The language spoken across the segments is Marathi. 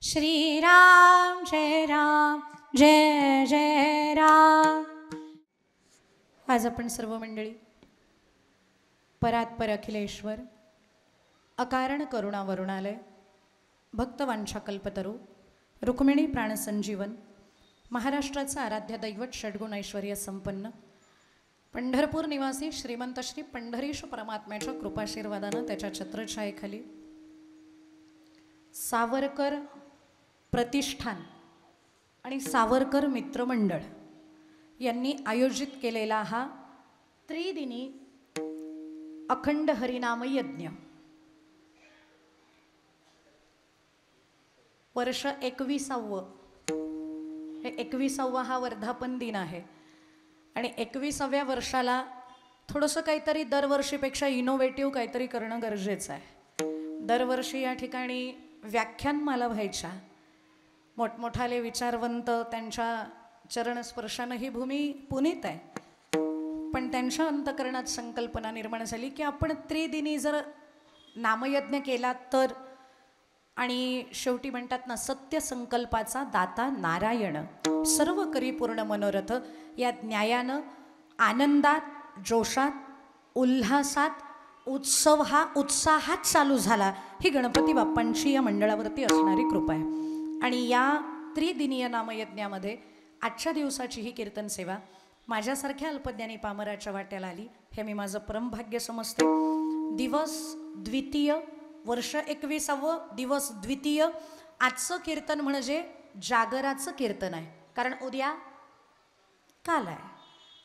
श्रीराम जय राम जय जय राम। आज आपण सर्व मंडळी परात्पर अखिलेश्वर अकारण करुणा वरुणालय भक्तवांछा कल्पतरू रुक्मिणी प्राणसंजीवन महाराष्ट्राचा आराध्य दैवत षड्गुण ऐश्वर्य संपन्न पंढरपूर निवासी श्रीमंत श्री पंढरीश परमात्म्याच्या कृपाशीर्वादानं त्याच्या छत्रछायेखाली सावरकर प्रतिष्ठान आणि सावरकर मित्रमंडळ यांनी आयोजित केलेला हा त्रिदिनी अखंड हरिनाम यज्ञ वर्ष 21वे हे 21वा हा वर्धापन दिन आहे आणि 21व्या वर्षाला थोडंसं काहीतरी दरवर्षीपेक्षा इनोव्हेटिव्ह काहीतरी करणं गरजेचं आहे। दरवर्षी या ठिकाणी व्याख्यानमाला व्हायच्या, मोठमोठाले विचारवंत त्यांच्या चरणस्पर्शानं ही भूमी पुनीत आहे, पण त्यांच्या अंतकरणात संकल्पना निर्माण झाली की आपण त्रिदिनी जर नामयज्ञ केला तर, आणि शेवटी म्हणतात ना सत्य संकल्पाचा दाता नारायण सर्व करी पूर्ण मनोरथ, या न्यायानं आनंदात जोशात उल्हासात उत्सव हा उत्साहात चालू झाला। ही गणपती बाप्पांची या मंडळावरती असणारी कृपा आहे। आणि या त्रिदिनीय नामयज्ञामध्ये आजच्या दिवसाची ही कीर्तन सेवा माझ्यासारख्या अल्पज्ञानी पामराच्या वाट्याला आली हे मी माझं परमभाग्य समजते। दिवस द्वितीय वर्ष 21वे दिवस द्वितीय, आजचं कीर्तन म्हणजे जागराचं कीर्तन आहे, कारण उद्या काल आहे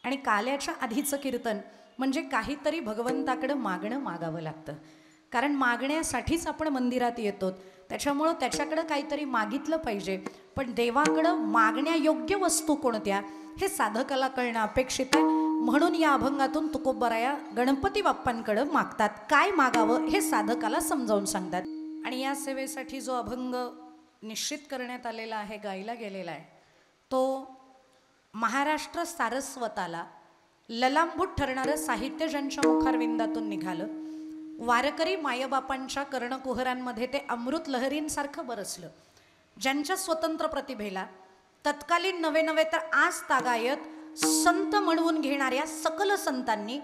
आणि काल्याच्या आधीचं कीर्तन म्हणजे काहीतरी भगवंताकडे मागावं लागतं, कारण मागण्यासाठीच आपण मंदिरात येतो, त्याच्यामुळं त्याच्याकडं काहीतरी मागितलं पाहिजे। पण देवाकडं मागण्यायोग्य वस्तू कोणत्या हे साधकाला कळणं अपेक्षित आहे, म्हणून या अभंगातून तुकोबराया गणपती बाप्पांकडं मागतात, काय मागावं हे साधकाला समजावून सांगतात। आणि या सेवेसाठी जो अभंग निश्चित करण्यात आलेला आहे, गायला गेलेला आहे, तो महाराष्ट्र सारस्वताला ललांभूत ठरणारं साहित्य ज्यांच्या मुखारविंदातून निघालं, वारकरी मायबापांच्या कर्णकुहरांमध्ये ते अमृत लहरींसारखं बरसलं, ज्यांच्या स्वतंत्र प्रतिभेला तत्कालीन नवे तर आज तागायत संत म्हणून घेणाऱ्या सकल संतांनी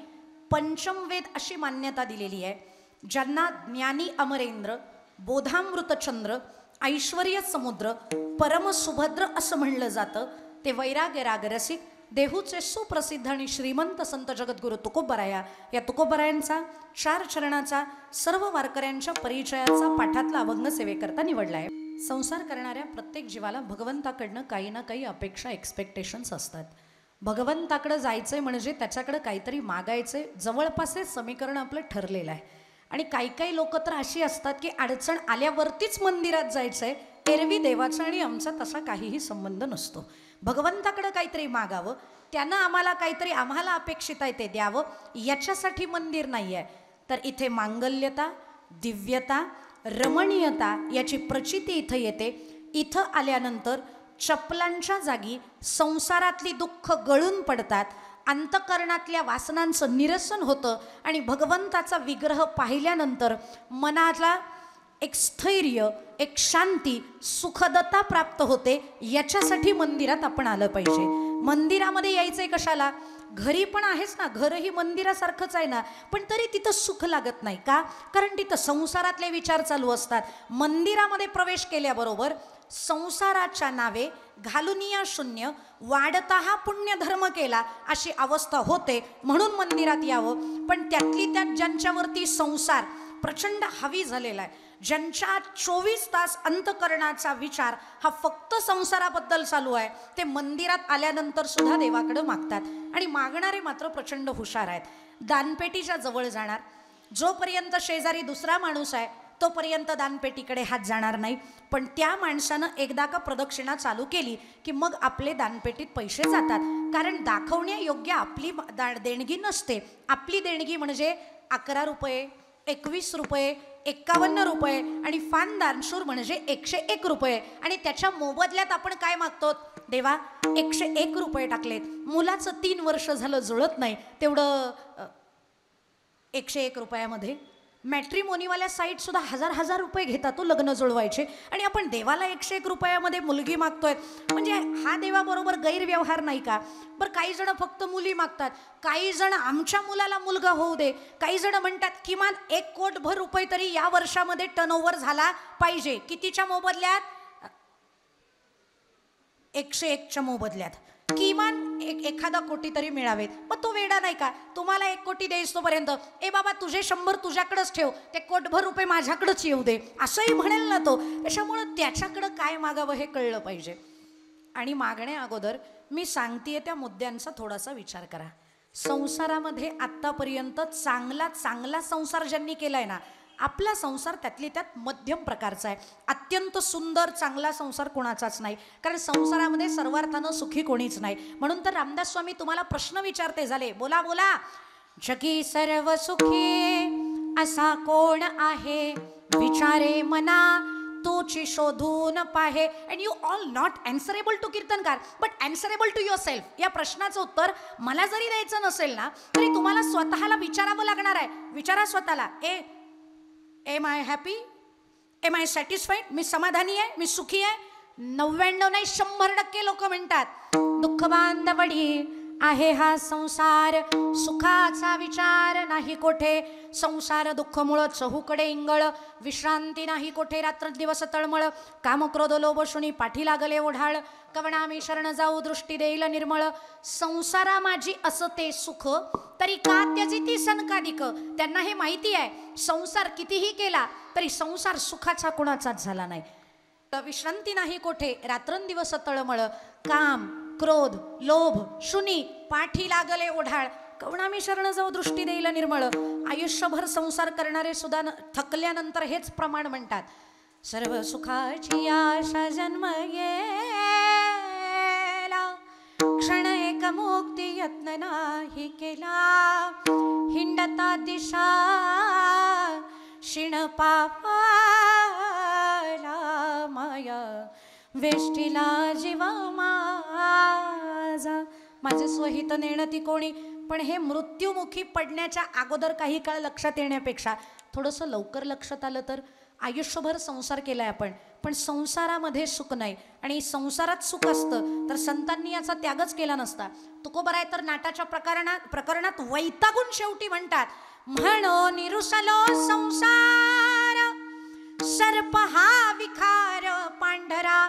पंचमवेद अशी मान्यता दिलेली आहे, ज्यांना ज्ञानी अमरेंद्र, बोधामृतचंद्र, ऐश्वर्य समुद्र, परमसुभद्र असं म्हणलं जातं। ते वैराग्य रागरसिक देहूचे सुप्रसिद्ध आणि श्रीमंत संत जगद्गुरु तुकोबराया, या तुकोबरायांचा 4 चरणाचा सर्व वारकऱ्यांच्या परिचयाचा पाठातला अभंग सेवेकरता निवडला आहे। संसार करणाऱ्या प्रत्येक जीवाला भगवंताकडनं काही ना काही अपेक्षा एक्सपेक्टेशन्स असतात। भगवंताकडे जायचंय म्हणजे त्याच्याकडे काहीतरी मागायचंय, जवळपास हे समीकरण आपलं ठरलेलं आहे। आणि काही लोक तर अशी असतात की अडचण आल्यावरतीच मंदिरात जायचंय, एरवी देवाचा आणि आमचा तसा काहीही संबंध नसतो। भगवंताकडे काहीतरी मागावं, त्यानं आम्हाला काहीतरी आम्हाला अपेक्षित आहे ते द्यावं, याच्यासाठी मंदिर नाही आहे। तर इथे मांगल्यता, दिव्यता, रमणीयता याची प्रचिती इथं येते। इथं आल्यानंतर चपलांच्या जागी संसारातली दुःख गळून पडतात, अंतकरणातल्या वासनांचं निरसन होतं आणि भगवंताचा विग्रह पाहिल्यानंतर मनाला एक स्थैर्य, एक शांती, सुखदता प्राप्त होते। याच्यासाठी मंदिरात आपण आलं पाहिजे। मंदिरामध्ये यायचंय कशाला? घरी पण आहेच ना, घरही मंदिरासारखंच आहे ना, पण तरी तिथं सुख लागत नाही का? कारण तिथं संसारातले विचार चालू असतात। मंदिरामध्ये प्रवेश केल्याबरोबर संसाराच्या नावे घालून या शून्य, वाढता हा पुण्य धर्म केला अशी अवस्था होते, म्हणून मंदिरात यावं। पण त्यातली त्यात ज्यांच्यावरती संसार प्रचंड हावी झालेला आहे, ज्यांच्या 24 तास अंतकरणाचा विचार हा फक्त संसाराबद्दल चालू आहे, ते मंदिरात आल्यानंतर सुद्धा देवाकडे मागतात। आणि मागणारे मात्र प्रचंड हुशार आहेत। दानपेटीच्या जवळ जाणार, जोपर्यंत शेजारी दुसरा माणूस आहे तोपर्यंत दानपेटीकडे हात जाणार नाही, पण त्या माणसानं एकदा का प्रदक्षिणा चालू केली की मग आपले दानपेटीत पैसे जातात, कारण दाखवण्यायोग्य आपली देणगी नसते। आपली देणगी म्हणजे 11 रुपये, 21 रुपये, 51 रुपये आणि फान दानशूर म्हणजे 101 रुपये, आणि त्याच्या मोबदल्यात आपण काय मागतो? देवा 101 रुपये टाकलेत, मुलाचं 3 वर्ष झालं जुळत नाही, तेवढं 101 रुपयामध्ये मॅट्रिमोनीवाल्या साईट सुद्धा हजार हजार रुपये घेतात तो लग्न जुळवायचे, आणि आपण देवाला 101 रुपयामध्ये मुलगी मागतोय. म्हणजे हा देवाबरोबर गैरव्यवहार नाही का? बरं, काही जण फक्त मुली मागतात, काही जण आमच्या मुलाला मुलगा होऊ दे, काही जण म्हणतात किमान 1 कोटभर रुपये तरी या वर्षामध्ये टर्नओव्हर झाला पाहिजे. कितीच्या मोबदल्यात? 101च्या मोबदल्यात किमान एखादा कोटी तरी मिळावेत. मग तो वेडा नाही का? तुम्हाला 1 कोटी द्यायच तोपर्यंत ए बाबा तुझे 100 तुझ्याकडेच ठेव, ते कोटभर रुपये माझ्याकडेच येऊ दे, असंही म्हणेल ना तो. त्याच्यामुळं त्याच्याकडं काय मागावं हे कळलं पाहिजे. आणि मागण्या अगोदर मी सांगतेय त्या मुद्द्यांचा थोडासा विचार करा. संसारामध्ये आत्तापर्यंत चांगला संसार ज्यांनी केलाय ना, आपला संसार त्यातली त्यात मध्यम प्रकारचा आहे. अत्यंत सुंदर चांगला संसार कोणाचाच नाही, कारण संसारामध्ये सर्वार्थानं सुखी कोणीच नाही. म्हणून तर रामदास स्वामी तुम्हाला प्रश्न विचारते झाले, बोला बोला. जगी सर्व सुखी असा कोण आहे, विचारे मना तूची शोधून पाहे. And you all not answerable to कीर्तनकार but answerable to yourself. या प्रश्नाचं उत्तर मला जरी द्यायचं नसेल ना, तरी तुम्हाला स्वतःला विचारावं लागणार आहे. विचारा स्वतःला, am I happy, am I satisfied, मी समाधानी आहे, मी सुखी आहे. 99 नाही 100% लोक म्हणतात दुःख बांधवडी आहे हा संसार, सुखाचा विचार नाही कोठे. संसार दुःख मुळ चहूकडे इंगळ, विश्रांती नाही कोठे रात्र दिवस तळमळ. काम क्रोध लोभ शुनी पाठी लागले ओढाळ, कवणा मी शरण जाऊ दृष्टी देईल निर्मळ. संसारा माझी असते सुख, तरी का त्याची ती सनकादिक. त्यांना हे माहिती आहे, संसार कितीही केला तरी संसार सुखाचा कुणाचाच झाला नाही. विश्रांती नाही कोठे रात्रंदिवस तळमळ, काम क्रोध लोभ शुनी पाठी लागले ओढाळ, कवणामी शरण जाऊ दृष्टी देईल निर्मळ. आयुष्यभर संसार करणारे सुद्धा थकल्यानंतर हेच प्रमाण म्हणतात, सर्व सुखाची आशा जन्म गेला, क्षण एक मुक्ती यत्न नाही केला. हिंडता दिशा शिण पापाला, माया वेष्टीला जीवा माझा. माझे स्वहित नेणती कोणी. पण हे मृत्युमुखी पडण्याच्या अगोदर काही काळ लक्षात येण्यापेक्षा थोडंसं लवकर लक्षात आलं तर. आयुष्यभर संसार केलाय आपण, पण संसारामध्ये सुख नाही. आणि संसारात सुख असतं तर संतांनी याचा त्यागच केला नसता. तुकोबराय तर नाटाच्या प्रकरणात वैतागून शेवटी म्हणतात, म्हणो निरुसलो संसार सर्प हा विखार पांढरा,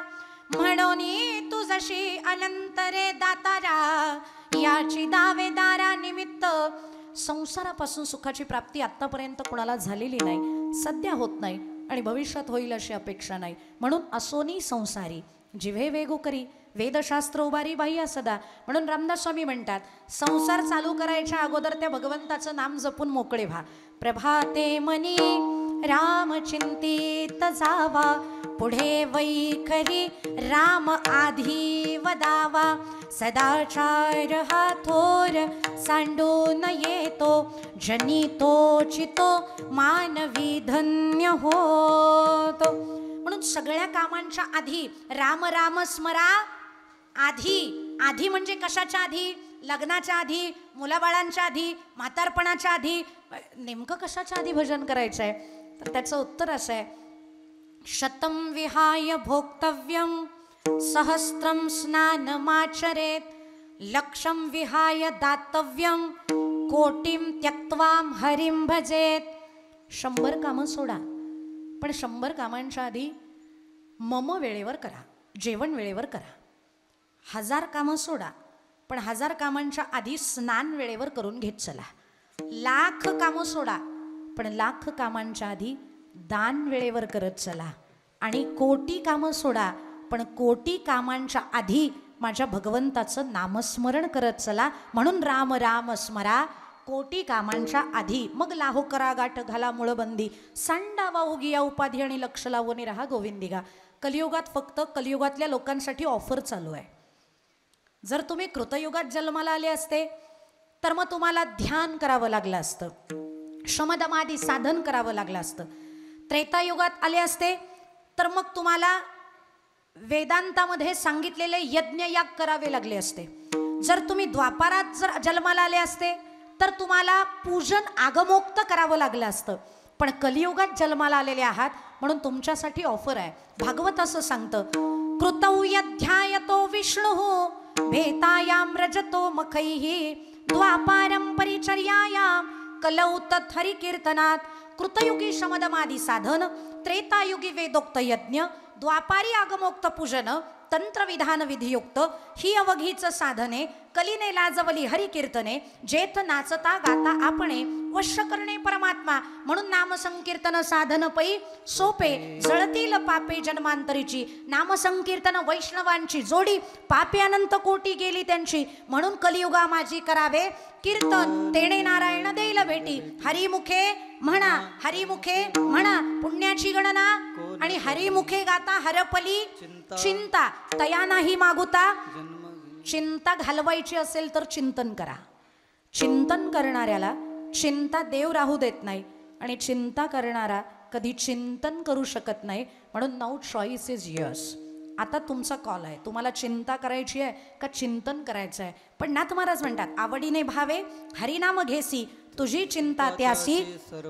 म्हणून तू जशी अनंतरे दातारा, याची दावेदारा निमित्त. संसारापासून सुखाची प्राप्ती आतापर्यंत कोणाला झालेली नाही, सध्या होत नाही आणि भविष्यात होईल अशी अपेक्षा नाही. म्हणून असोनी संसारी जिव्हे वेगो करी, वेदशास्त्र उभारी बाह्य सदा. म्हणून रामदास स्वामी म्हणतात, संसार चालू करायच्या अगोदर त्या भगवंताचं नाम जपून मोकळे व्हा. प्रभाते मनी राम चिंतित जावा, पुढे वैखरी राम आधी वदावा. सदाचार हा थोर सांडून येतो, जनी तो चितो मानवी धन्य होतो. म्हणून सगळ्या कामांच्या आधी राम राम स्मरा. आधी म्हणजे कशाच्या आधी? लग्नाच्या आधी, मुलाबाळांच्या आधी, म्हातारपणाच्या आधी. नेमकं कशाच्या आधी भजन करायचं आहे? तर त्याचं उत्तर असं आहे, शतं विहाय भोक्तव्यं सहस्त्रं स्नानमाचरेत, लक्षं विहाय दातव्यं कोटिं त्यक्त्वा हरिं भजेत. 100 कामं सोडा, पण 100 कामांच्या आधी मम वेळेवर करा, जेवण वेळेवर करा. 1000 कामं सोडा, पण 1000 कामांच्या आधी स्नान वेळेवर करून घेत चला. 1,00,000 कामं सोडा, पण 1,00,000 कामांच्या आधी दान वेळेवर करत चला. आणि 1,00,00,000 कामं सोडा, पण 1,00,00,000 कामांच्या आधी माझ्या भगवंताचं नामस्मरण करत चला. म्हणून राम राम स्मरा 1,00,00,000 कामांच्या आधी. मग लाहो करा गाठ घाला मुळबंदी, सांडावा उगिया उपाधी आणि लक्ष लावून राहा गोविंदिगा. कलियुगात फक्त कलियुगातल्या लोकांसाठी ऑफर चालू आहे. जर तुम्ही कृतयुगात जन्माला आले असते तर मग तुम्हाला ध्यान करावं लागलं असतं, शमदमादी साधन करावं लागलं असतं. त्रेतायुगात आले असते तर मग तुम्हाला वेदांतामध्ये सांगितलेले यज्ञयाग करावे लागले असते. जर तुम्ही द्वापारात जर जन्माला आले असते तर तुम्हाला पूजन आगमोक्त करावं लागलं असतं. पण कलियुगात जन्माला आलेले आहात म्हणून तुमच्यासाठी ऑफर आहे. भागवत असं सांगतं, कृतौ यध्यायतो विष्णुः भेतायां रजतो मखैः द्वापारं परिचर्यायां कलौ तत्हरि कीर्तनात. कृतयुगी शमदमादी साधन, त्रेतायुगी वेदोक्त यज्ञ, द्वापारी आगमोक्त पूजन, तंत्रविधान विधियुक्त ही अवघीच साधने. कलीने लाजवली हरी कीर्तने, जेथ नाचता गाता आपणे वश करणे परमात्मा. म्हणून नाम संकीर्तन साधन पै सोपे, जळतील पापे जन्मांतरीची. नाम संकीर्तन वैष्णवांची जोडी, पापे अनंत कोटी गेली त्यांची. म्हणून कलियुगा माझी करावे कीर्तन, तेणे नारायण देईल भेटी. हरिमुखे म्हणा, हरिमुखे म्हणा पुण्याची गणना, आणि हरिमुखे गाता हरपली चिंता. तया नाही मागुता, चिंता घालवायची असेल तर चिंतन करा. चिंतन करणाऱ्याला चिंता देव राहू देत नाही, आणि चिंता करणारा कधी चिंतन करू शकत नाही. म्हणून नाऊ चॉईस इज यस. आता तुमचा कॉल आहे, तुम्हाला चिंता करायची आहे का चिंतन करायचं आहे. पण नाथ महाराज म्हणतात, आवडीने भावे हरिनाम घेसी, तुझी चिंता त्यासी.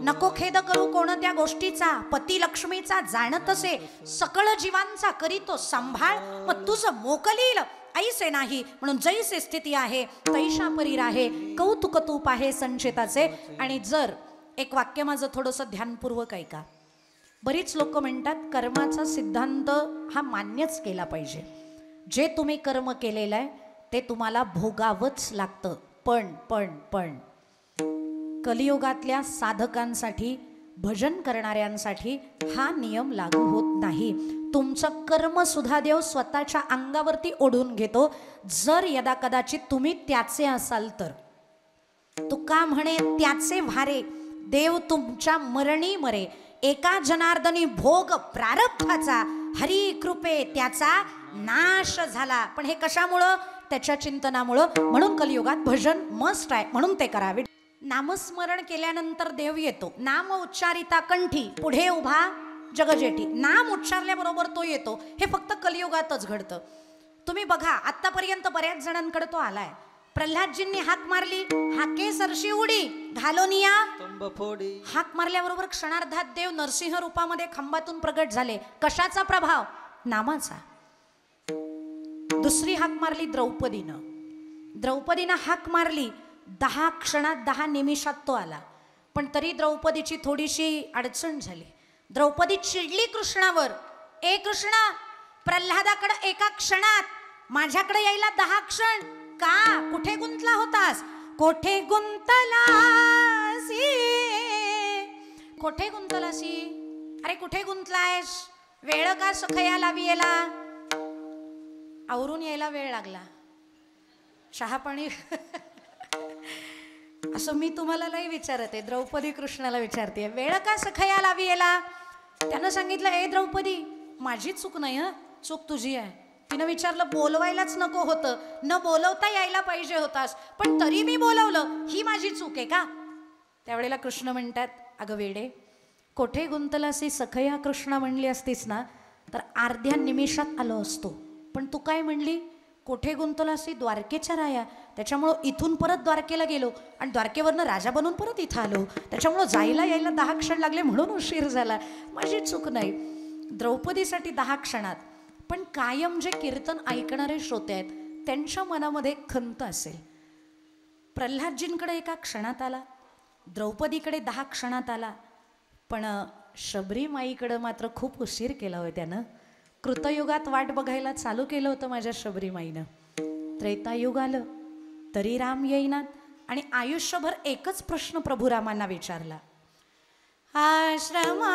नको खेद करू कोणत्या गोष्टीचा, पती लक्ष्मीचा जाणतसे सकळ जीवांचा करीतो सांभाळ. मग तुझं मोकलील ऐसे नाही, म्हणून जैसे स्थिती आहे तैशा परी राहे. कौतुक तूप आहे संचिताचे. आणि जर एक वाक्य माझं थोडंसं ध्यानपूर्वक ऐका. बरीच लोक म्हणतात कर्माचा सिद्धांत हा मान्यच केला पाहिजे. जे तुम्ही कर्म केलेलं आहे ते तुम्हाला भोगावंच लागतं. पण कलियुगातल्या साधकांसाठी, भजन करणाऱ्यांसाठी हा नियम लागू होत नाही. तुमचं कर्म सुद्धा देव स्वतःच्या अंगावरती ओढून घेतो, जर यदा कदाचित तुम्ही त्याचे असाल तर. तुका म्हणे त्याचे भारे, देव तुमच्या मरणी मरे. एका जनार्दनी भोग प्रारब्धाचा, हरी कृपे त्याचा नाश झाला. पण हे कशामुळं? त्याच्या चिंतनामुळं. म्हणून कलियुगात भजन मस्ट आहे, म्हणून ते करावे. नामस्मरण केल्यानंतर देव येतो. नाम उच्चारिता कंठी, पुढे उभा जगजेठी. नाम उच्चारल्याबरोबर तो येतो. हे फक्त कलियुगातच घडतं. तुम्ही बघा, आतापर्यंत बऱ्याच जणांकडे तो आलाय. प्रल्हादजींनी हाक मारली, हाके सरशी उडी घालोनिया फोडी. हाक मारल्याबरोबर क्षणार्धात देव नरसिंह रूपामध्ये खंबातून प्रगट झाले. कशाचा प्रभाव? नामाचा. दुसरी हाक मारली द्रौपदीनं. द्रौपदीनं हाक मारली, 10 क्षणात 10 निमिषात तो आला. पण तरी द्रौपदीची थोडीशी अडचण झाली. द्रौपदी चिडली कृष्णावर, ए कृष्णा, प्रल्हादाकडे एका क्षणात, माझ्याकडे यायला 10 क्षण का? कुठे गुंतला होतास? कोठे गुंतलासी, कोठे गुंतलासी? अरे कुठे गुंतलायस? वेळ का सखया लावी याला? आवरून यायला वेळ लागला, चहा पाणी असं मी तुम्हाला नाही विचारते, द्रौपदी कृष्णाला विचारते, वेळ का सखया लावी याला? त्यानं सांगितलं, ए द्रौपदी, माझी चूक नाही, चूक तुझी आहे. तिनं विचारलं, बोलवायलाच नको होतं, न बोलवता यायला पाहिजे होतास, पण तरी मी बोलवलं, ही माझी चूक आहे का? त्यावेळेला कृष्ण म्हणतात, अगं वेडे, कोठे गुंतलासी सखया कृष्णा म्हणली असतीस ना तर अर्ध्या निमिषात आलो असतो. पण तू काय म्हणली? कोठे गुंतलासी? द्वारकेच्या राया. त्याच्यामुळं इथून परत द्वारकेला गेलो आणि द्वारकेवरनं राजा बनून परत इथं आलो. त्याच्यामुळं जायला यायला 10 क्षण लागले, म्हणून उशीर झाला. माझी चूक नाही. द्रौपदीसाठी 10 क्षणात. पण कायम जे कीर्तन ऐकणारे श्रोते आहेत त्यांच्या मनामध्ये खंत असेल. प्रल्हादजींकडे एका क्षणात आला, द्रौपदीकडे 10 क्षणात आला, पण शबरी माईकडं मात्र खूप उशीर केला होय त्यानं. कृतयुगात वाट बघायला चालू केलं होतं माझ्या शबरी माईनं. त्रेतायुग आलं तरी राम येईनात, आणि आयुष्यभर एकच प्रश्न प्रभू रामांना विचारला, आश्रमा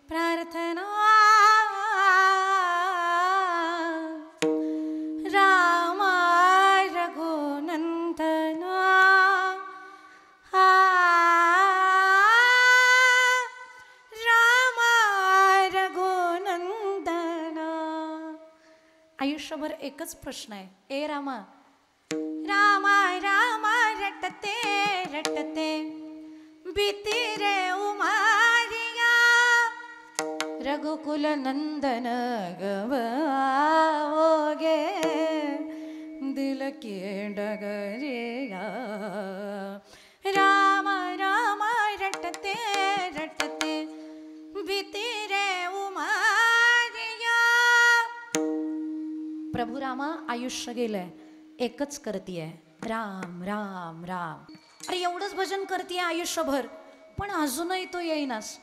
प्रार्थना रामा रघुनंदना रामा रघुनंदना. आयुष्यभर एकच प्रश्न आहे, ए रामा, रामा रामा रटते रटते बीती रे उमारिया रघुकुल नंदन गवाओगे दिल के डगरिया राम राम रटते रटते बीती रे उमारिया प्रभू रामा आयुष्य गेलंय एकच करतीये राम राम राम. अरे एवढंच भजन करतीये आयुष्यभर पण अजूनही तो येईनास.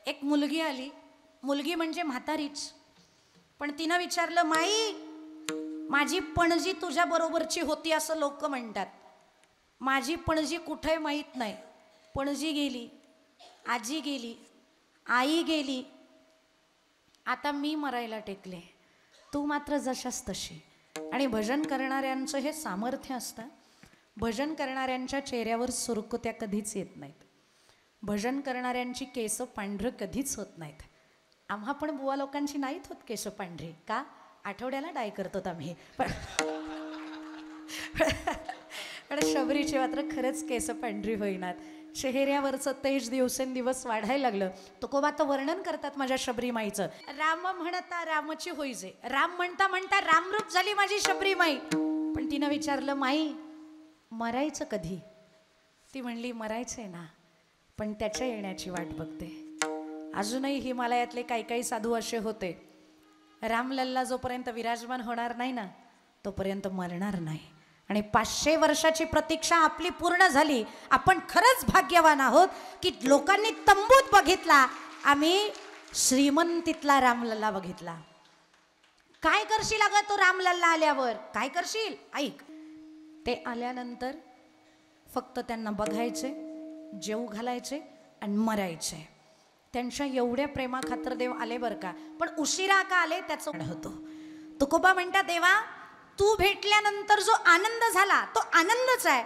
एक मुलगी आली, मुलगी म्हणजे म्हातारीच, पण तिनं विचारलं माई माझी पणजी तुझ्या बरोबरची होती असं लोक म्हणतात. माझी पणजी कुठे माहीत नाही. पणजी गेली, आजी गेली, आई गेली, आता मी मरायला टेकले, तू मात्र जशास तशी. आणि भजन करणाऱ्यांचं हे सामर्थ्य असतं. भजन करणाऱ्यांच्या चेहऱ्यावर सुरकुत्या कधीच येत नाहीत. भजन करणाऱ्यांची केस पांढरं कधीच होत नाहीत. आम्हा पण बुवा लोकांची नाहीत होत केस पांढरी. का? आठवड्याला डाय करतो आम्ही. पण शबरीची मात्र खरंच केस पांढरी होईनात. चेहऱ्यावरचं तेज दिवसेंदिवस वाढायला लागलं. तुकोबा तर वर्णन करतात माझ्या शबरी माईचं. राम म्हणता रामची होईजे, राम म्हणता म्हणता रामरूप झाली माझी शबरी माई. पण तिनं विचारलं माई मरायचं कधी? ती म्हणली मरायचंय ना, पण त्याच्या येण्याची वाट बघते. अजूनही हिमालयातले काही काही साधू असे होते, रामलल्ला जोपर्यंत विराजमान होणार नाही ना तोपर्यंत मरणार नाही. आणि 500 वर्षाची प्रतीक्षा आपली पूर्ण झाली. आपण खरंच भाग्यवान आहोत की लोकांनी तंबूत बघितला, आम्ही श्रीमंतीतला रामलल्ला बघितला. काय करशील अगं तो रामलल्ला आल्यावर? काय करशील? ऐक, ते आल्यानंतर फक्त त्यांना बघायचे, जेवू घालायचे आणि मरायचे. त्यांच्या एवढ्या प्रेमाखातर देव आले बरं का. पण उशिरा का आले त्याचं होतो. तुकोबा म्हणतात देवा तू भेटल्यानंतर जो आनंद झाला तो आनंदच आहे,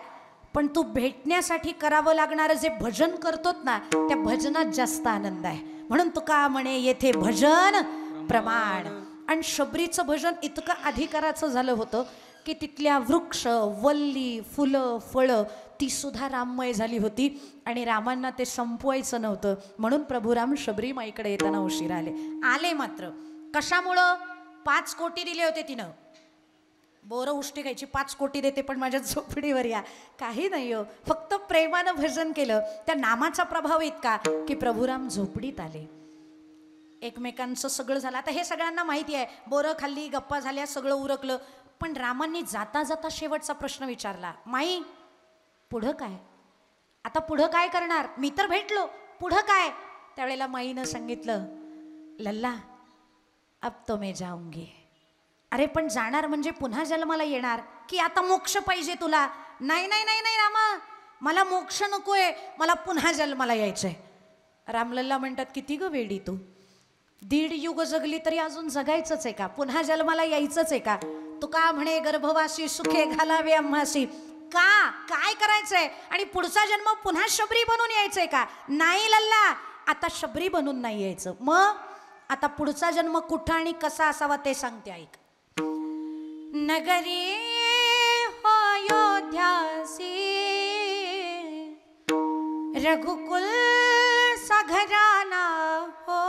पण तू भेटण्यासाठी करावं लागणारं जे भजन करतोत ना त्या भजनात जास्त आनंद आहे. म्हणून तुका म्हणे येथे भजन प्रमाण. आणि शबरीचं भजन इतकं अधिकाराचं झालं होतं की तिथल्या वृक्ष वल्ली फुलं फळं ती सुद्धा राममय झाली होती. आणि रामांना ते संपवायचं नव्हतं म्हणून प्रभू राम शबरी माईकडे येताना उशिरा आले. आले मात्र कशामुळं? 5 कोटी दिले होते तिनं. बोरं उष्टी खायची, 5 कोटी देते पण माझ्या झोपडीवर या. काही नाही हो, फक्त प्रेमानं भजन केलं. त्या नामाचा प्रभाव इतका की प्रभुराम झोपडीत आले. एकमेकांचं सगळं झालं. आता हे सगळ्यांना माहिती आहे, बोरं खाल्ली, गप्पा झाल्या, सगळं उरकलं. पण रामांनी जाता जाता शेवटचा प्रश्न विचारला, माई पुढं काय? आता पुढं काय करणार? मी तर भेटलो, पुढं काय? त्यावेळेला माईनं सांगितलं, लल्ला अब तो मैं जाऊंगी. अरे पण जाणार म्हणजे पुन्हा जन्माला येणार की आता मोक्ष पाहिजे तुला? नाही नाही नाही नाही रामा, मला मोक्ष नकोय, मला पुन्हा जन्माला यायचंय. रामलल्ला म्हणतात किती ग वेडी तू, 1.5 युग जगली तरी अजून जगायचंच आहे का? पुन्हा जन्माला यायचंच आहे का? तू का म्हणे गर्भवासी सुखे घालावे आम्हासी. का काय करायचंय? आणि पुढचा जन्म पुन्हा शबरी बनून यायचंय का? नाही लल्ला, आता शबरी बनून नाही यायचं. मग आता पुढचा जन्म कुठं आणि कसा असावा ते सांगते, ऐक. नगरी हो अयोध्यासी रघुकुल सा घराना हो,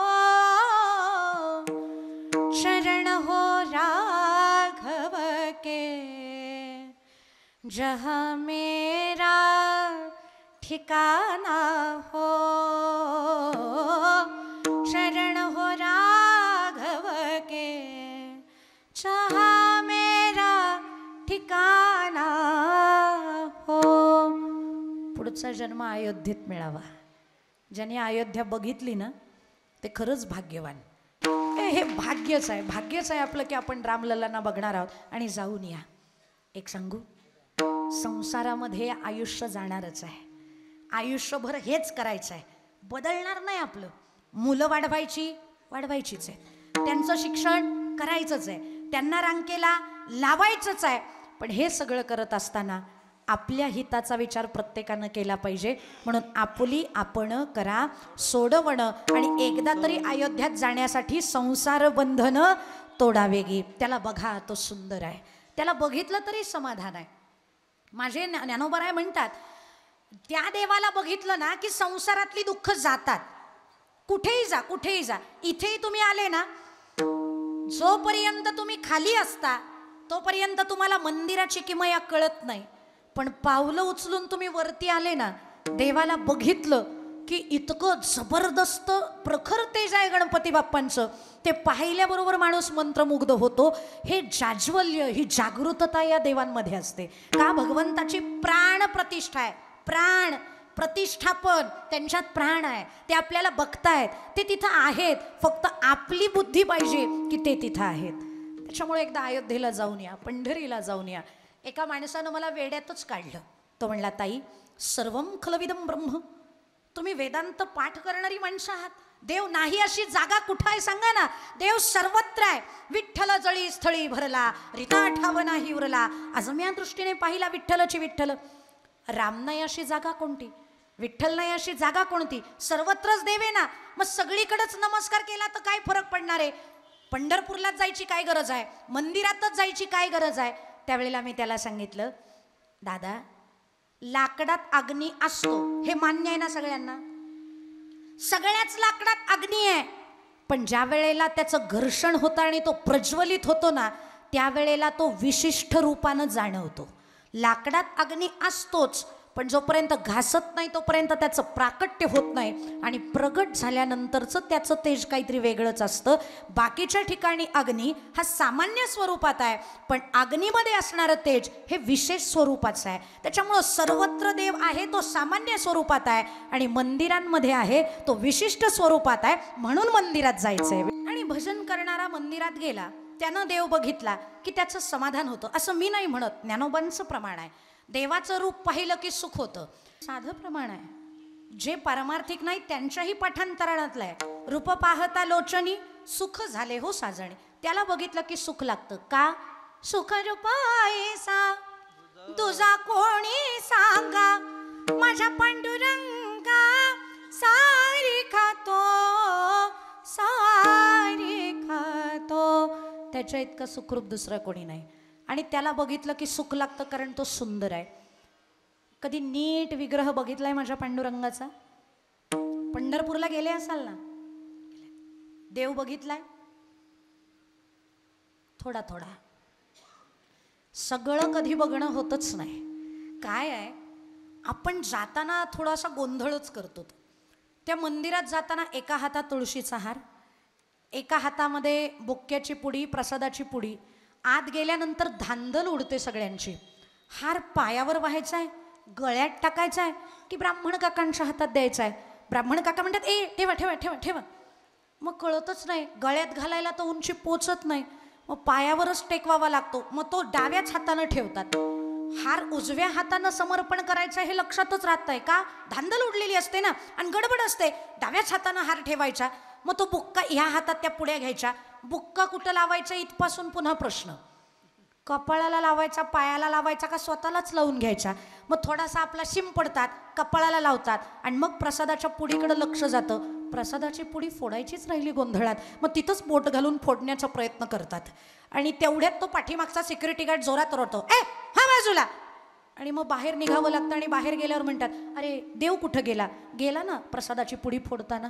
शरण हो राघव के जहाँ मेरा ठिकाना हो, शरण हो राघव के जहाँ मेरा ठिकाना हो. पुढचा जन्म अयोध्येत मिळावा. ज्याने अयोध्या बघितली ना ते खरंच भाग्यवान. हे भाग्यच आहे, भाग्यच आहे आपलं की आपण रामलल्लांना बघणार आहोत. आणि जाऊन या. एक सांगू, संसारामध्ये आयुष्य जाणारच आहे, आयुष्यभर हेच करायचं आहे, बदलणार नाही आपलं. मुलं वाढवायचीच आहे, त्यांचं शिक्षण करायचंच आहे, त्यांना रांकेला लावायचंच आहे. पण हे सगळं करत असताना आपल्या हिताचा विचार प्रत्येकानं केला पाहिजे. म्हणून आपुली आपण करा सोडवणं. आणि एकदा तरी अयोध्यात जाण्यासाठी संसार बंधन तोडावेगी. त्याला बघा तो सुंदर आहे, त्याला बघितलं तरी समाधान आहे. माझे ज्ञानोबराय म्हणतात त्या देवाला बघितलं ना की संसारातली दुःख जातात. कुठेही जा, कुठेही जा. इथेही तुम्ही आले ना, जोपर्यंत तुम्ही खाली असता तोपर्यंत तुम्हाला मंदिराची किमया कळत नाही. पण पावलं उचलून तुम्ही वरती आले ना, देवाला बघितलं की इतकं जबरदस्त प्रखर तेज आहे गणपती बाप्पांचं. ते पाहिल्याबरोबर माणूस मंत्रमुग्ध होतो. हे जाज्वल्य, ही जागृतता या देवांमध्ये असते. का? भगवंताची प्राण प्रतिष्ठा आहे. प्राण प्रतिष्ठापन, त्यांच्यात प्राण आहे. ते आपल्याला बघतायत, ते तिथं आहेत. फक्त आपली बुद्धी पाहिजे की ते तिथं आहेत. त्याच्यामुळे एकदा अयोध्येला जाऊन या, पंढरीला जाऊन या. एका माणसानं मला वेड्यातच काढलं. तो म्हणला, ताई, सर्वम खलविदम ब्रह्म. तुम्ही वेदांत पाठ करणारी माणसं आहात. देव नाही अशी जागा कुठं आहे सांगा ना. देव सर्वत्र आहे. विठ्ठल जळी स्थळी भरला, रिता ठाव नाही उरला. अजम्या दृष्टीने पाहिला विठ्ठलची विठ्ठल. राम नाही अशी जागा कोणती? विठ्ठल नाही अशी जागा कोणती? सर्वत्रच देव आहे ना. मग सगळीकडेच नमस्कार केला तर काय फरक पडणार आहे? पंढरपूरलाच जायची काय गरज आहे? मंदिरातच जायची काय गरज आहे? त्यावेळेला मी त्याला सांगितलं, दादा, लाकडात अग्नी असतो हे मान्य आहे ना सगळ्यांना. सगळ्याच लाकडात अग्नी आहे. पण ज्या वेळेला त्याचं घर्षण होतं आणि तो प्रज्वलित होतो ना, त्यावेळेला तो विशिष्ट रूपानं जाणवतो. लाकडात अग्नी असतोच, पण जोपर्यंत घासत नाही तोपर्यंत त्याचं प्राकट्य होत नाही. आणि प्रगट झाल्यानंतरचं त्याचं तेज काहीतरी वेगळंच असतं. बाकीच्या ठिकाणी अग्नी हा सामान्य स्वरूपात आहे, पण अग्नीमध्ये असणारं तेज हे विशेष स्वरूपाचं आहे. त्याच्यामुळं सर्वत्र देव आहे तो सामान्य स्वरूपात आहे, आणि मंदिरांमध्ये आहे तो विशिष्ट स्वरूपात आहे. म्हणून मंदिरात जायचंय. आणि भजन करणारा मंदिरात गेला, त्यानं देव बघितला की त्याचं समाधान होतं. असं मी नाही म्हणत, ज्ञानोबांचं प्रमाण आहे. देवाचं रूप पाहिलं की सुख होतं. साधं प्रमाण आहे. जे पारमार्थिक नाही त्यांच्याही पाठांतरणातलं आहे. रूप पाहता लोचनी, सुख झाले हो साजणे. त्याला बघितलं की सुख लागतं. का? सुख रूप ऐसा तुझा कोणी सांगा, माझ्या पांडुरंगा सारी खातो, सारी खातो. त्याच्या इतकं सुखरूप दुसरं कोणी नाही. आणि त्याला बघितलं की सुख लागतं, कारण तो सुंदर आहे. कधी नीट विग्रह बघितलाय माझ्या पांडुरंगाचा? पंढरपूरला गेले असाल ना, देव बघितलाय? थोडा थोडा. सगळं कधी बघणं होतच नाही. काय आहे, आपण जाताना थोडासा गोंधळच करतो. त्या मंदिरात जाताना एका हातात तुळशीचा हार, एका हातामध्ये बुक्क्याची पुडी, प्रसादाची पुडी. आत गेल्यानंतर धांदल उडते सगळ्यांची. हार पायावर व्हायचा आहे, गळ्यात टाकायचा आहे की ब्राह्मण काकांच्या हातात द्यायचा आहे? ब्राह्मण काका म्हणतात, ए ठेवा ठेवा ठेवा ठेवा. मग कळतच नाही. गळ्यात घालायला तर उंची पोचत नाही, मग पायावरच टेकवावा लागतो. मग तो डाव्याच हातानं ठेवतात. हार उजव्या हातानं समर्पण करायचं हे लक्षातच राहत नाही. का? धांदल उडलेली असते ना, आणि गडबड असते. डाव्याच हातानं हार ठेवायचा. मग तो बुक्का ह्या हातात त्या पुड्या घ्यायच्या. बुक्का कुठं लावायचा इथपासून पुन्हा प्रश्न. कपाळाला लावायचा, पायाला लावायचा, का स्वतःलाच लावून घ्यायचा? मग थोडासा आपला शिंपडतात, कपाळाला लावतात, आणि मग प्रसादाच्या पुडीकडे लक्ष जातं. प्रसादाची पुडी फोडायचीच राहिली गोंधळात. मग तिथंच बोट घालून फोडण्याचा प्रयत्न करतात. आणि तेवढ्यात तो पाठीमागचा सिक्युरिटी गार्ड जोरात ओरडतो, ए हा बाजूला. आणि मग बाहेर निघावं लागतं. आणि बाहेर गेल्यावर म्हणतात, अरे देव कुठं गेला? गेला ना प्रसादाची पुडी फोडताना.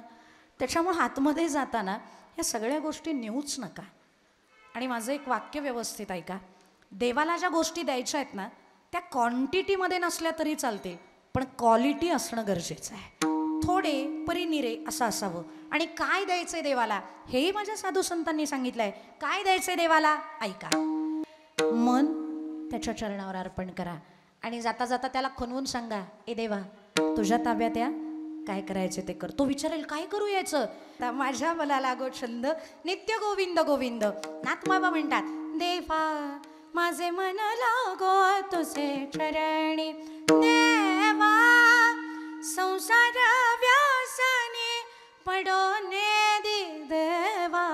त्याच्यामुळे आतमध्ये जाताना या सगळ्या गोष्टी नेऊच नका. आणि माझं एक वाक्य व्यवस्थित ऐका. देवाला ज्या गोष्टी द्यायच्या आहेत ना, त्या क्वांटिटीमध्ये नसल्या तरी चालतील, पण क्वालिटी असणं गरजेचं आहे. थोडे परिनिरे असं असावं. आणि काय द्यायचंय देवाला हेही माझ्या साधू संतांनी सांगितलंय. काय द्यायचंय देवाला? ऐका. मन त्याच्या चरणावर अर्पण करा. आणि जाता जाता त्याला खणवून सांगा, ए देवा, तुझ्या ताब्यात या, काय करायचे ते कर. तो विचारेल, काय करू यायचं? तर माझ्या मला लागो छंद, नित्य गोविंद गोविंद. नाथबाबा म्हणतात, देवा माझे मन लागो तुझे चरणी, देवा संसार व्यासने पडोने दे, देवा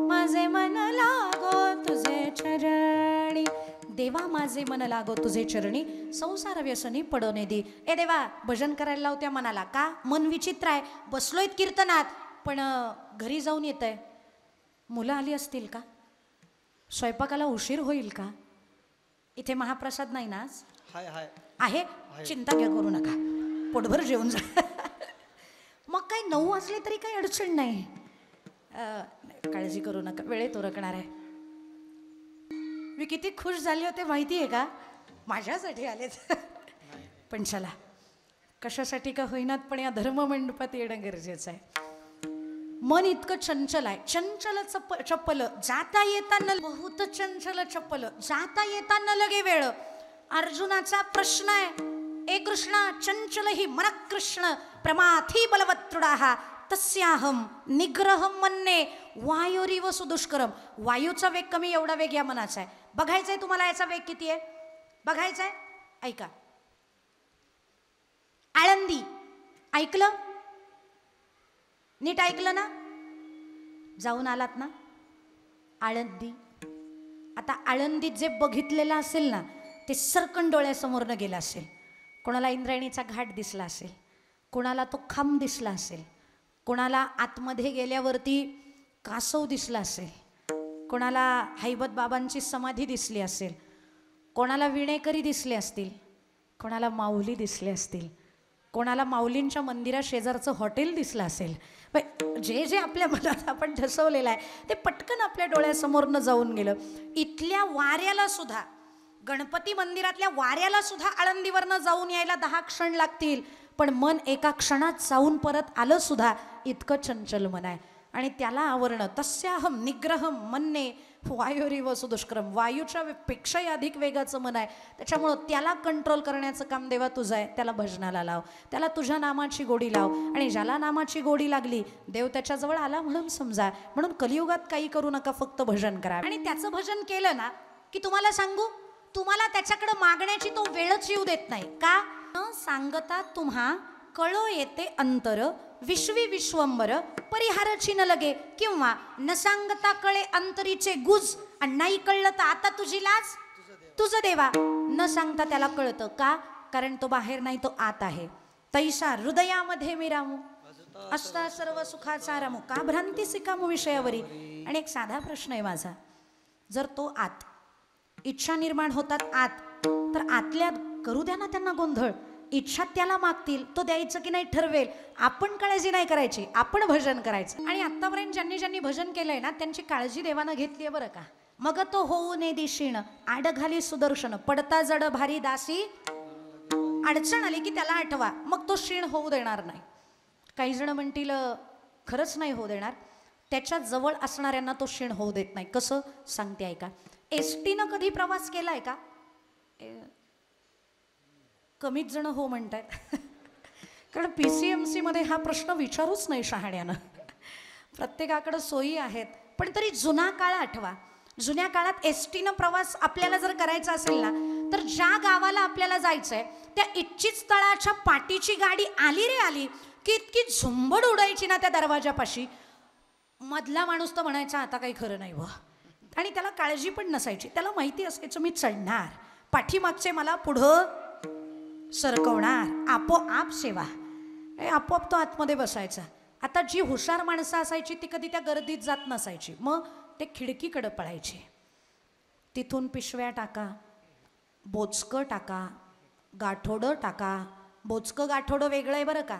माझे मन लागो तुझे चरणी. देवा माझे मन लागो तुझे चरणी, संसार व्यसनी पडोने दे. ए देवा, भजन करायला लावत्या मनाला. का? मन विचित्र आहे. बसलोय कीर्तनात, पण घरी जाऊन येत आहे. मुलं आली असतील का? स्वयंपाकाला उशीर होईल का? इथे महाप्रसाद नाही ना आज? हाय हाय आहे. चिंता काय करू नका, पोटभर जेवून जा. मग काय 9 वाजले तरी काही अडचण नाही. काळजी करू नका, वेळेत उरकणार आहे. मी किती खुश झाले होते माहिती आहे का, माझ्यासाठी आलेत. पण चला, कशासाठी का होईनात पण या धर्ममंडपात येणं गरजेचं आहे. मन इतकं चंचल आहे, चंचल चप्पल जाता येता न बहुत चंचल चप्पल जाता येता न लगे वेळ. अर्जुनाचा प्रश्न आहे, ए कृष्णा चंचल ही मन कृष्ण प्रमाथी बलवत्रुडाहा तस्याहम निग्रहम मन्ने वायुरिव सुदुष्करम. वायूचा वेग कमी, एवढा वेग या मनाचा आहे. बघायचंय तुम्हाला याचा वेग किती आहे, बघायचंय. ऐका, आळंदी ऐकलं, नीट ऐकलं ना, जाऊन आलात ना आळंदी. आता आळंदीत जे बघितलेलं असेल ना ते सरकन डोळ्यासमोरनं गेलं असेल. कोणाला इंद्रायणीचा घाट दिसला असेल, कोणाला तो खांब दिसला असेल, कोणाला आतमध्ये गेल्यावरती कासव दिसला असेल, कोणाला हैबत बाबांची समाधी दिसली असेल, कोणाला विणेकरी दिसले असतील, कोणाला माऊली दिसले असतील, कोणाला माऊलींच्या मंदिरा शेजारचं हॉटेल दिसलं असेल. जे जे आपल्या मनात आपण ठसवलेलं आहे ते पटकन आपल्या डोळ्यासमोरनं जाऊन गेलं. इथल्या वाऱ्याला सुद्धा, गणपती मंदिरातल्या वाऱ्याला सुद्धा आळंदीवरनं जाऊन यायला 10 क्षण लागतील, पण मन एका क्षणात जाऊन परत आलं सुद्धा, इतकं चंचल मन आहे. आणि त्याला आवरणं तस्याहम निग्रहम मन्ने वायुरिव सुदुष्करम. वायूच्या पेक्षाही अधिक वेगाचं मन आहे, त्याच्यामुळं त्याला कंट्रोल करण्याचं काम देवा तुझं आहे. त्याला भजनाला लाव, त्याला तुझ्या नामाची गोडी लाव, आणि ज्याला नामाची गोडी लागली देव त्याच्याजवळ आला म्हणून समजा. म्हणून कलियुगात काही करू नका, फक्त भजन करा. आणि त्याचं भजन केलं ना की तुम्हाला सांगू, तुम्हाला त्याच्याकडे मागण्याची तो वेळच येऊ देत नाही. का? न सांगता तुम्हा कळो येते अंतर विश्वी विश्वंबर परिहारची न लगे. किंवा न सांगता कळे अंतरीचे गुज, आणि नाही कळलं तर आता तुझी लाज तुझं देवा. न सांगता त्याला कळतं. का? कारण तो बाहेर नाही, तो आत आहे. तैसा हृदयामध्ये मी रामू असता सर्व सुखाचा रामू. का भ्रांती सिकामू विषयावरी. आणि एक साधा प्रश्न आहे माझा, जर तो आत, इच्छा निर्माण होतात आत, तर आतल्या करू द्या ना त्यांना गोंधळ. इच्छा त्याला मागतील, तो द्यायचं की नाही ठरवेल. आपण काळजी नाही करायची, आपण भजन करायचं. आणि आतापर्यंत ज्यांनी ज्यांनी भजन केलंय ना त्यांची काळजी देवानं घेतली आहे बरं का. मग तो होऊ ने दिशीण आड घाली सुदर्शन पडता जड भारी दासी. अडचण आली की त्याला आठवा, मग तो क्षीण होऊ देणार नाही. काही जण म्हणतील खरंच नाही होऊ देणार, त्याच्या जवळ असणाऱ्यांना तो क्षीण होऊ देत नाही. कसं सांगते ऐका. एसटीनं कधी प्रवास केलाय का? कमीच जण हो म्हणतायत. कारण PCMC मध्ये हा प्रश्न विचारूच नाही शहाण्यानं. प्रत्येकाकडे सोयी आहेत, पण तरी जुना काळ आठवा. जुन्या काळात एसटीनं प्रवास आपल्याला जर करायचा असेल ना, तर ज्या गावाला आपल्याला जायचंय त्या इच्छित स्थळाच्या पाठीची गाडी आली रे आली की इतकी झुंबड उडायची ना त्या दरवाजापाशी. मधला माणूस तर म्हणायचा आता काही खरं नाही व. आणि त्याला काळजी पण नसायची, त्याला माहिती असायचं मी चढणार, पाठीमागचे मला पुढं सरकवणार, आपोआप सेवा. आपोआप तो आतमध्ये बसायचा. आता जी हुशार माणसं असायची ती कधी त्या गर्दीत जात नसायची, मग ते खिडकीकडे पळायचे. तिथून पिशव्या टाका, बोचकं टाका, गाठोडं टाका. बोचकं गाठोडं वेगळं आहे बरं का,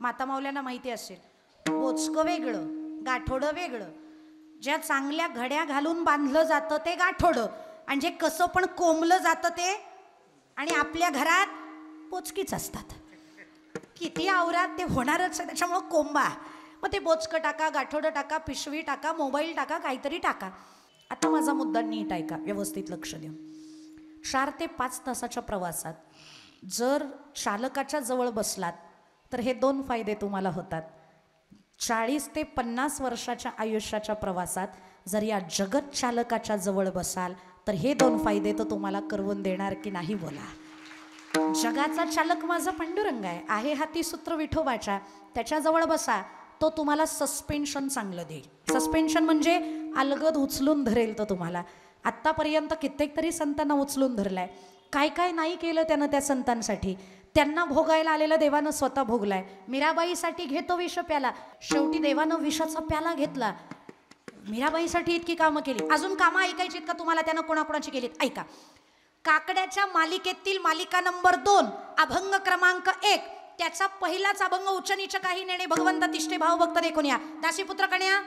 माता माऊल्यांना माहिती असेल. बोचकं वेगळं, गाठोडं वेगळं. ज्या चांगल्या घड्या घालून बांधलं जातं ते गाठोडं, आणि जे कसं पण कोंबलं जातं ते. आणि आपल्या घरात बोचकीच असतात, किती आवरात ते होणारच आहे, त्याच्यामुळं कोंबा. मग ते बोचकं टाका, गाठोडं टाका, पिशवी टाका, मोबाईल टाका, काहीतरी टाका. आता माझा मुद्दा नीट ऐका, व्यवस्थित लक्ष देऊन. 4 ते 5 तासाच्या प्रवासात जर चालकाच्या जवळ बसलात तर हे 2 फायदे तुम्हाला होतात. 40 ते 50 वर्षाच्या आयुष्याच्या प्रवासात जर या जगत चालकाच्या जवळ बसाल तर हे 2 फायदे तर तुम्हाला करवून देणार की नाही बोला. जगाचा चालक माझा पांडुरंग आहे हाती सूत्र विठोबाच्या, त्याच्याजवळ बसा, तो तुम्हाला सस्पेन्शन चांगलं देईल. सस्पेन्शन म्हणजे अलगद उचलून धरेल तो तुम्हाला. आत्तापर्यंत कित्येक तरी संतांना उचलून धरलाय. काय काय नाही केलं त्यानं त्या संतांसाठी, त्यांना भोगायला आलेलं देवानं स्वतः भोगलाय. मीराबाईसाठी घेतो विष प्याला, शेवटी देवानं विषाचा प्याला घेतला. मीराबाईसाठी इतकी कामं केली. अजून कामं ऐकायची का तुम्हाला त्यानं कोणाकोणाची केलीत? ऐका. काकड्याच्या मालिकेतील मालिका नंबर 2 अभंग क्रमांक 1 त्याचा पहिलाच अभंग उच्च काही नेणे भगवंत तिष्ठे भाव भक्त देखून या. दासीपुत्र कन्या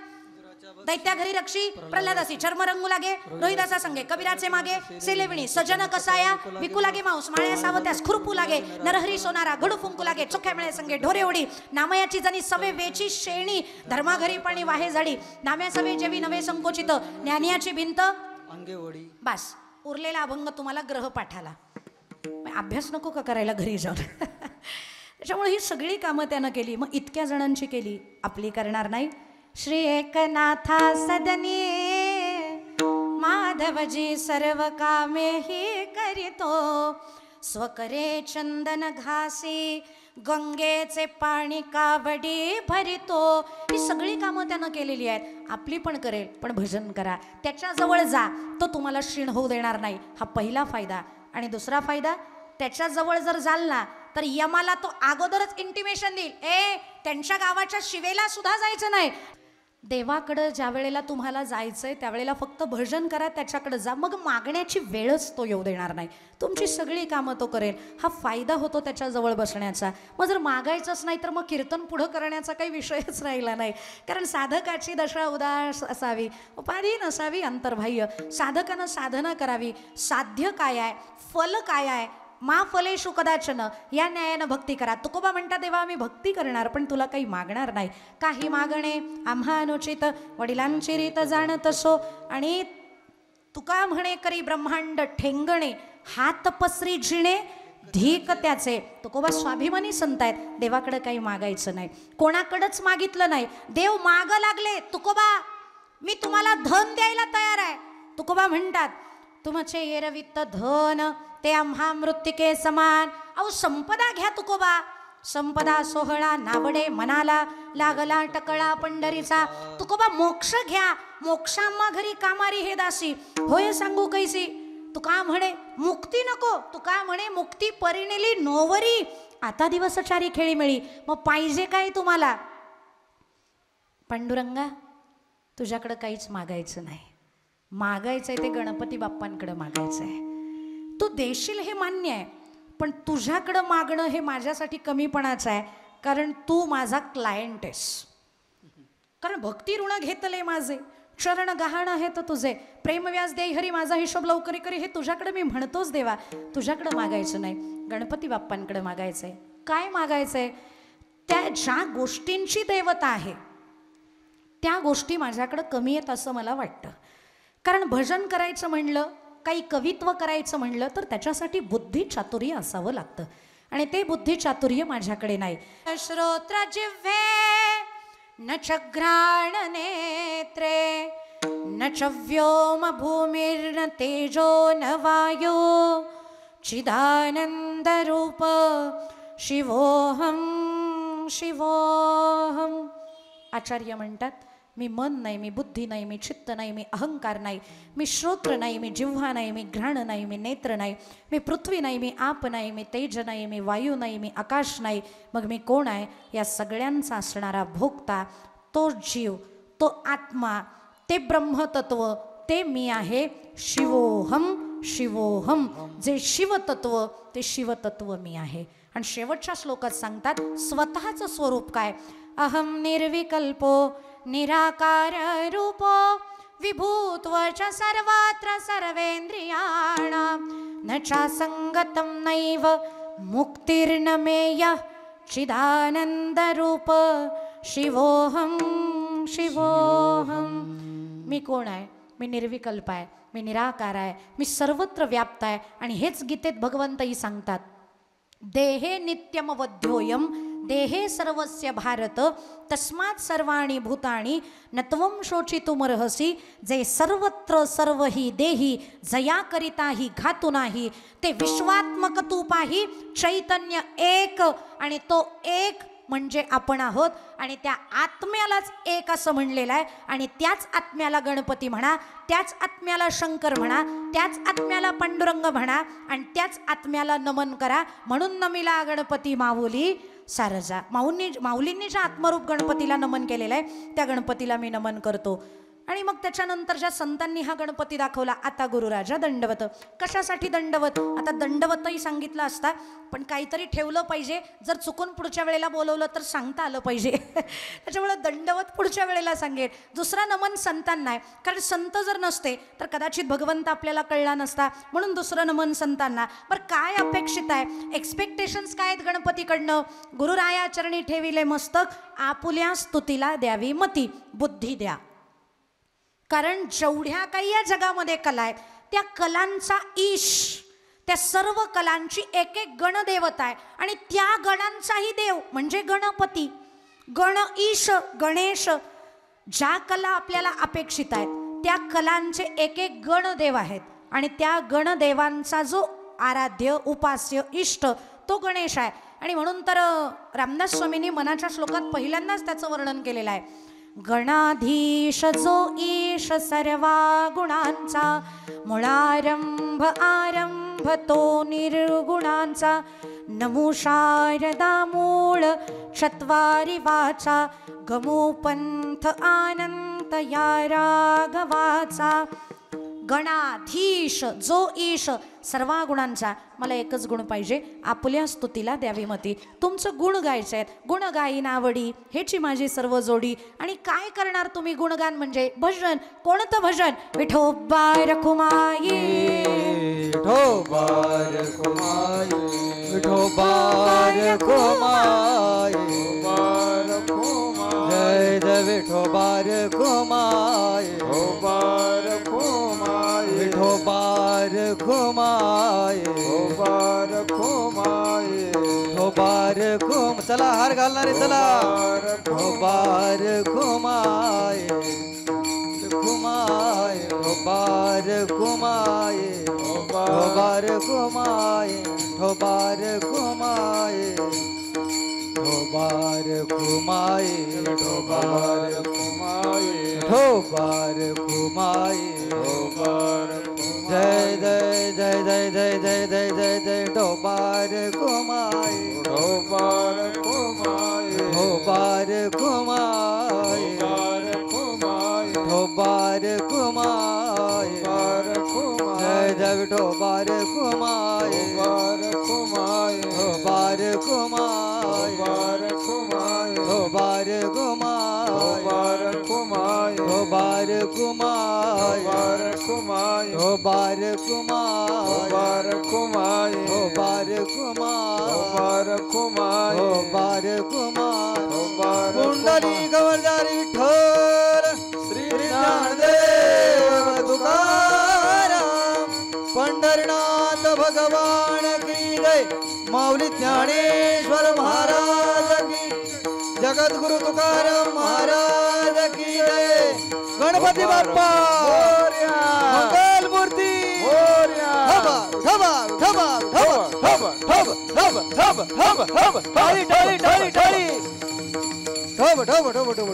दैत्या घरी रक्षी प्रल्हादासी चर्म रंगू लागे रोहिदासा संगे कबीराचे मागे सेलेविणी सजन कसाया विकू लागे माऊस माळ्या सावत्यास खुरपू लागे नरहरी सोनारा घडू फुंकू लागे चोख्या मेळे संगे ढोरे ओढी नामयाची जणी सवे वेची शेणी धर्माघरी पाणी वाहे जाडी नाम्या सवे जेवी नवे संकोचित ज्ञानियाची भिंत अंगे ओढी. बस उरलेला अभंग तुम्हाला ग्रहपाठाला, अभ्यास नको का करायला घरी जाऊन. त्याच्यामुळे ही सगळी कामं त्यानं केली. मग इतक्या जणांची केली, आपली करणार नाही. श्री एकनाथा सदनी माधवजी सर्व कामे ही करीतो स्वकरे चंदन घासी गंगेचे पाणी कावडी भरितो. ही सगळी कामं त्यानं केलेली आहेत, आपली पण करेल. पण भजन करा, त्याच्याजवळ जा, तो तुम्हाला क्षीण होऊ देणार नाही. हा पहिला फायदा. आणि दुसरा फायदा, त्याच्याजवळ जर जाल ना तर यमाला तो अगोदरच इंटिमेशन देईल, त्यांच्या गावाच्या शिवेला सुद्धा जायचं नाही. देवाकडं ज्या वेळेला तुम्हाला जायचंय त्यावेळेला फक्त भजन करा, त्याच्याकडे जा. मग मागण्याची वेळच तो येऊ देणार नाही, तुमची सगळी कामं तो करेल. हा फायदा होतो त्याच्याजवळ बसण्याचा. मग जर मागायचंच नाही तर मग कीर्तन पुढं करण्याचा काही विषयच राहिला नाही. कारण साधकाची दशा उदास असावी, उपाधी नसावी अंतर्बाह्य. साधकानं साधना करावी. साध्य काय आहे, फल काय आहे, मा फलेषु कदाचन, या न्यायानं भक्ती करा. तुकोबा म्हणता देवा आम्ही भक्ती करणार पण तुला काही मागणार नाही. काही मागणे आम्हा अनुचित, वडिलांची रीत जाणत असो. आणि तुका म्हणे करी ब्रह्मांड ठेंगणे, हात पसरी जिणे धीक त्याचे. तुकोबा स्वाभिमानी संत आहेत, देवाकडे काही मागायचं नाही, कोणाकडेच मागितलं नाही. देव माग लागले, तुकोबा मी तुम्हाला धन द्यायला तयार आहे. तुकोबा म्हणतात तुमचे येरवित्त धन ते आम्हा मृत्तिके समान. अहो संपदा घ्या तुकोबा, संपदा सोहळा नावडे मनाला लागला टकळा पंढरीचा. तुकोबा मोक्ष घ्या, मोक्षाम्हा घरी कामारी हे दासी. होय सांगू कैसी, तुका म्हणे मुक्ती नको, तुका म्हणे मुक्ती परिणिली नोवरी. आता दिवसचारी खेळी मिळी. मग पाहिजे काय तुम्हाला? पांडुरंगा तुझ्याकडं काहीच मागायचं नाही, मागायचंय ते गणपती बाप्पांकडे मागायचंय. तू देशील हे मान्य आहे, पण तुझ्याकडं मागणं हे माझ्यासाठी कमीपणाचं आहे. कारण तू माझा क्लायंट आहेस. कारण भक्ती ऋण घेतले माझे, चरण गहाण आहेत तुझे. प्रेमव्यास देई हरी, माझा हिशोब लवकरी करी, हे तुझ्याकडे मी म्हणतोच देवा. तुझ्याकडे मागायचं नाही, गणपती बाप्पांकडे मागायचंय. काय मागायचंय? त्या ज्या गोष्टींची देवता आहे त्या गोष्टी माझ्याकडं कमी आहेत असं मला वाटतं. कारण भजन करायचं म्हणलं, काही कवित्व करायचं म्हणलं तर त्याच्यासाठी बुद्धी चातुर्य असावं लागतं. आणि ते बुद्धी चातुर्य माझ्याकडे नाही. श्रोत्र जिव्हे न च घ्राण नेत्रे न च व्योम भूमिर्न तेजो न वायो चिदानंद रूप शिवोहम शिवोहम. आचार्य म्हणतात मी मन नाही, मी बुद्धी नाही, मी चित्त नाही, मी अहंकार नाही, मी श्रोत्र नाही, मी जिव्हा नाही, मी घ्राण नाही, मी नेत्र नाही, मी पृथ्वी नाही, मी आप नाही, मी तेज नाही, मी वायू नाही, मी आकाश नाही. मग मी कोण आहे? या सगळ्यांचा असणारा भोगता तो जीव, तो आत्मा, ते ब्रह्मतत्व, ते मी आहे. शिवोहम शिवोहम. जे शिवतत्व ते शिवतत्व मी आहे. आणि शेवटच्या श्लोकात सांगतात स्वतःचं स्वरूप काय? अहम निर्विकल्पो निराकार रूपो विभूत्वच सर्वत्र सर्वेंद्रियाणां न चा संगतं नैव मुक्तिर्न मेय चिदानंद रूप शिवोहम शिवोहम. मी कोण आहे? मी निर्विकल्प आहे, मी निराकार आहे, मी सर्वत्र व्याप्त आहे. आणि हेच गीतेत भगवंतही सांगतात देहे नित्यमवध्योयम देहे सर्वस्य भारत तस्मात् सर्वाणि भूतानि न त्वं शोचितुमर्हसि. जे सर्वत्र सर्व ही देही जया करिता ही घातु नाही. ते विश्वात्मक तू पाही, चैतन्य एक, आणि तो एक म्हणजे आपण आहोत. आणि त्या आत्म्यालाच एक असं म्हणलेलं आहे. आणि त्याच आत्म्याला गणपती म्हणा, त्याच आत्म्याला शंकर म्हणा, त्याच आत्म्याला पांडुरंग म्हणा, आणि त्याच आत्म्याला नमन करा. म्हणून नमिला गणपती माऊली सारजा. माऊलींनी ज्या आत्मरूप गणपतीला नमन केलेलं आहे त्या गणपतीला मी नमन करतो. आणि मग त्याच्यानंतर ज्या संतांनी हा गणपती दाखवला, आता गुरुराजा दंडवत. कशासाठी दंडवत? आता दंडवतही सांगितलं असता, पण काहीतरी ठेवलं पाहिजे. जर चुकून पुढच्या वेळेला बोलवलं तर सांगता आलं पाहिजे. त्याच्यामुळे दंडवत पुढच्या वेळेला सांगेल. दुसरा नमन संतांना आहे, कारण संत जर नसते तर कदाचित भगवंत आपल्याला कळला नसता, म्हणून दुसरं नमन संतांना. बरं, काय अपेक्षित आहे, एक्सपेक्टेशन्स काय आहेत गणपतीकडनं? गुरुराया चरणी ठेविले मस्तक, आपुल्या स्तुतीला द्यावी मती. बुद्धी द्या, कारण जेवढ्या काही या जगामध्ये कला आहेत त्या कलांचा ईश, त्या सर्व कलांची एक एक गणदेवता आहे आणि त्या गणांचाही देव म्हणजे गणपती. गण ईश गणेश. ज्या कला आपल्याला अपेक्षित आहेत त्या कलांचे एक एक गणदेव आहेत आणि त्या गणदेवांचा जो आराध्य उपास्य इष्ट तो गणेश आहे. आणि म्हणून तर रामदास स्वामींनी मनाच्या श्लोकात पहिल्यांदाच त्याचं वर्णन केलेलं आहे. गणाधीश जो ईश सर्वा गुणांचा, मुळारंभ आरंभ तो निर्गुणांचा. नमो शारदा मूळ चत्वारी वाचा, गमो पंथ आनंद या राघवाचा. गणाधीश जो ईश सर्वा गुणांचा. मला एकच गुण पाहिजे, आपल्या स्तुतीला द्यावी मती. तुमचं गुण गायचे आहेत, गुण गाईन आवडी हेची माझी सर्व जोडी. आणि काय करणार तुम्ही गुणगान म्हणजे भजन. कोणतं भजन? विठोबा रखुमाई, विठोबा रखुमाई, विठोबा रखुमाई, जय जय विठोबा रखुमाई, विठोबा रखुमाई, विठोबा रखुमाई, विठोबा रखुमाई, विठोबा रखुम. चला हार घालणारे चला. विठोबा रखुमाई, रखुमाई, विठोबा रखुमाई, विठोबा रखुमाई, विठोबा रखुमाई, विठोबा रखुमाई, विठोबा रखुमाई, विठोबा रखुमाई, विठोबा रखुमाई. जय जय जय जय जय जय जय जय जय विठोबा रखुमाई, विठोबा रखुमाई, विठोबा रखुमाई, विठोबा रखुमाई, जय जय विठोबा रखुमाई, विठोबा रखुमाई, विठोबा रखुमाई, विठोबा रखुमाई, विठोबा रखुमाई, विठोबा रखुमाई, विठोबा रखुमाई. कुंडली गवळदारी विठ्ठल श्री ज्ञानदेव तुकाराम. पंढरनाथ भगवान की जय. माऊली ज्ञानेश्वर महाराज की. जगद्गुरु तुकाराम महाराज की जय. गणपती बाप्पा मंगल मूर्ती. हबा हबा हबा हबा हबा हबा हबा हबा हबा टाळी टाळी टाळी टाळी. ठब ठब ठब ठब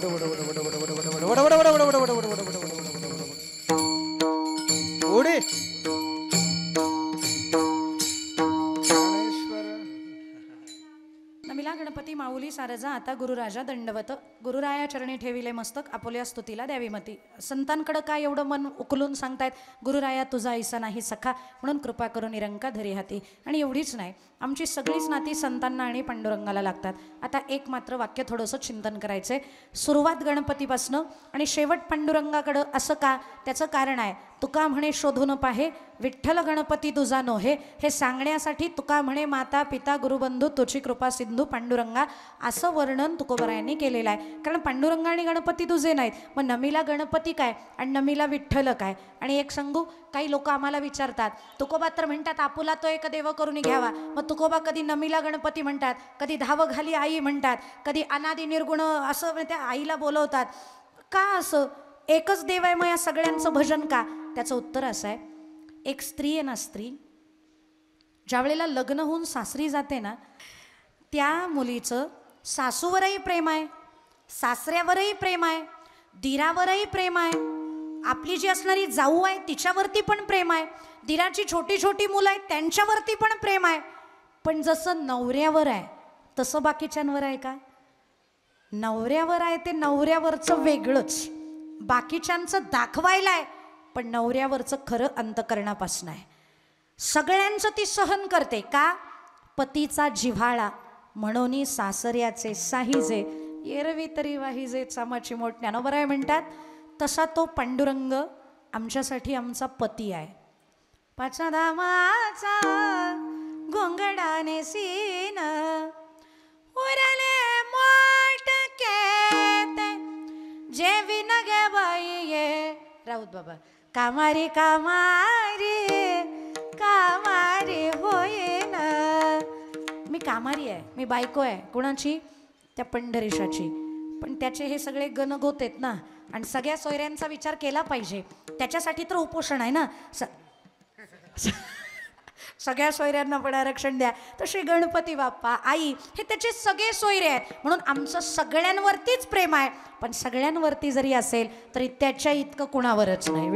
उडी. नमिला गणपती माऊली सारजा, आता गुरुराजा दंडवत. गुरुराया चरणी ठेविले मस्तक, आपुल्या स्तुतीला द्यावी मती. संतांकडं काय एवढं मन उकलून सांगतायत, गुरुराया तुझा ऐसा नाही सखा, म्हणून कृपा करून निरंका धरी हाती. आणि एवढीच नाही, आमची सगळीच नाती संतांना आणि पांडुरंगाला लागतात. आता एक मात्र वाक्य थोडंसं चिंतन करायचंय. सुरुवात गणपतीपासनं आणि शेवट पांडुरंगाकडं, असं का? त्याचं कारण आहे. तुका म्हणे शोधून पाहे विठ्ठल गणपती तुझा नोहे. हे सांगण्यासाठी तुका म्हणे माता पिता गुरुबंधू तुझी कृपा सिंधू पांडुरंगा, असं वर्णन तुकोबरायांनी केलेलं आहे. कारण पांडुरंगा आणि गणपती तुझे नाहीत, मग नमीला गणपती काय आणि नमीला विठ्ठल काय? आणि एक सांगू, काही लोक आम्हाला विचारतात, तुकोबा तर म्हणतात आपुला तो एक देव करून घ्यावा. मग तुकोबा कधी नमीला गणपती म्हणतात, कधी धावं घाली आई म्हणतात, कधी अनादि निर्गुण असं त्या आईला बोलवतात. का असं? एकच देव आहे, मग या सगळ्यांचं भजन का? त्याचं उत्तर असं आहे, एक स्त्री आहे ना, स्त्री ज्या वेळेला लग्न होऊन सासरी जाते ना, त्या मुलीचं सासूवरही प्रेम आहे, सासऱ्यावरही प्रेम आहे, दिरावरही प्रेम आहे, आपली जी असणारी जाऊ आहे तिच्यावरती पण प्रेम आहे, दिराची छोटी छोटी मुलं आहेत त्यांच्यावरती पण प्रेम आहे. पण जसं नवऱ्यावर आहे तसं बाकीच्यांवर आहे का? नवऱ्यावर आहे ते नवऱ्यावरचं वेगळंच बाकीच्यांचं दाखवायलाय, पण नवऱ्यावरचं खरं अंतकरणापासून आहे. सगळ्यांचं ती सहन करते का? पतीचा जिव्हाळा म्हणून सासऱ्याचे साहिजे, एरवी तरी वाहिजे चामाची मोठण्यानं बरं आहे म्हणतात. तसा तो पांडुरंग आमच्यासाठी आमचा पती आहे. पाचा धामाचा घोंगडाने सीन उरले मोठके ते जे विनगे बाई ये राऊत बाबा. कामारी कामारी कामारी होईन. मी कामारी आहे, मी बायको आहे. कोणाची? त्या पंढरीशाची. पण त्याचे हे सगळे गणगोत आहेत ना, आणि सगळ्या सोयऱ्यांचा विचार केला पाहिजे. त्याच्यासाठी तर उपोषण आहे ना. सगळ्या सोयऱ्यांना पण आरक्षण द्या. तर श्री गणपती बाप्पा, आई हे त्याचे सगळे सोयरे आहेत. म्हणून आमचं सगळ्यांवरतीच प्रेम आहे. पण सगळ्यांवरती जरी असेल तरी त्याच्या इतकं कुणावरच नाही.